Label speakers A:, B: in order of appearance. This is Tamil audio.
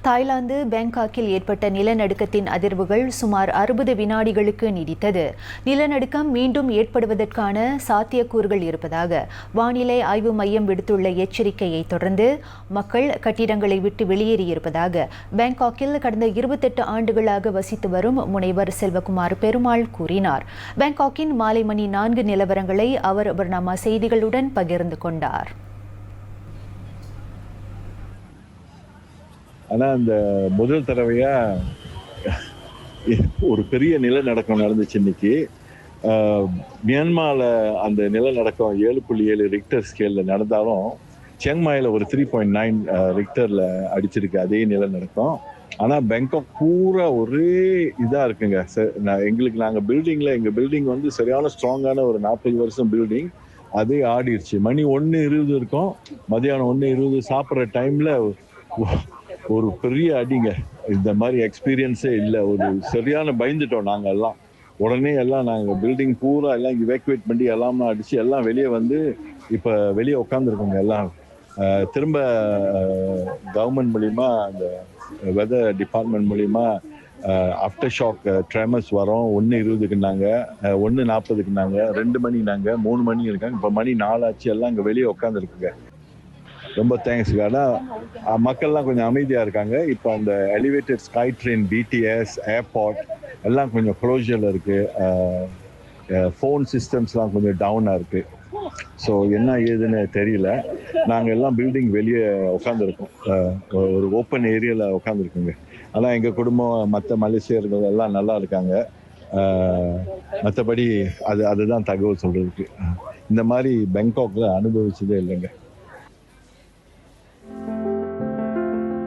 A: தாய்லாந்து பேங்காக்கில் ஏற்பட்ட நிலநடுக்கத்தின் அதிர்வுகள் சுமார் 60 வினாடிகளுக்கு நீடித்தது. நிலநடுக்கம் மீண்டும் ஏற்படுவதற்கான சாத்தியக்கூறுகள் இருப்பதாக வானிலை ஆய்வு மையம் விடுத்துள்ள எச்சரிக்கையை தொடர்ந்து மக்கள் கட்டிடங்களை விட்டு வெளியேறியிருப்பதாக பேங்காக்கில் கடந்த 28 ஆண்டுகளாக வசித்து வரும் முனைவர் செல்வகுமார் பெருமாள் கூறினார். பேங்காக்கின் மாலை மணி 4 நிலவரங்களை அவர் பர்னாமா செய்திகளுடன் பகிர்ந்து கொண்டார்.
B: ஆனால் அந்த முதல் தடவையா ஒரு பெரிய நிலநடுக்கம் நடந்துச்சு இன்னைக்கு. மியான்மாரில் அந்த நிலநடுக்கம் 7.7 ரிக்டர் ஸ்கேலில் நடந்தாலும் சியங்மாயில் ஒரு 3.9 ரிக்டரில் அடிச்சிருக்கு அதே நிலநடுக்கம். ஆனால் பேங்காக் பூரா ஒரே இதாக இருக்குங்க. நாங்கள் எங்கள் பில்டிங் வந்து சரியான ஸ்ட்ராங்கான ஒரு 40 வருஷம் பில்டிங். அதே ஆடிடுச்சு. மணி 1:20 இருக்கும். மதியானம் 1:20 சாப்பிட்ற டைமில் ஒரு பெரிய அடிங்க. இந்த மாதிரி எக்ஸ்பீரியன்ஸே இல்லை. ஒரு சரியான பயந்துட்டோம் நாங்கள் எல்லாம். உடனே எல்லாம் நாங்கள் பில்டிங் பூரா எல்லாம் இவேக்குவேட் பண்ணி எல்லாமே அடித்து எல்லாம் வெளியே வந்து இப்போ வெளியே உட்காந்துருக்கோங்க. எல்லாம் திரும்ப கவர்மெண்ட் மூலிமா அந்த வெதர் டிபார்ட்மெண்ட் மூலிமா ஆஃப்டர் ஷாக் ட்ரெமர்ஸ் வரோம். 1:20க்குனாங்க, 1:40க்குனாங்க, 2 மணினாங்க, 3 மணி இருக்காங்க. இப்போ மணி 4 ஆச்சு. எல்லாம் இங்கே வெளியே உட்காந்துருக்குங்க. ரொம்ப தேங்க்ஸ். ஆனால் மக்கள்லாம் கொஞ்சம் அமைதியாக இருக்காங்க. இப்போ அந்த elevated sky train, BTS, airport எல்லாம் கொஞ்சம் க்ளோஷரில் இருக்குது. ஃபோன் சிஸ்டம்ஸ்லாம் கொஞ்சம் டவுனாக இருக்குது. ஸோ என்ன ஏதுன்னு தெரியல. நாங்கள் எல்லாம் பில்டிங் வெளியே உட்காந்துருக்கோம். ஒரு ஓப்பன் ஏரியாவில் உட்காந்துருக்கோங்க. ஆனால் எங்கள் குடும்பம் மற்ற மலேசியர்கள் எல்லாம் நல்லா இருக்காங்க. மற்றபடி அதுதான் தகவல் சொல்கிறதுக்கு. இந்த மாதிரி பேங்காக்ல அனுபவிச்சதே இல்லைங்க.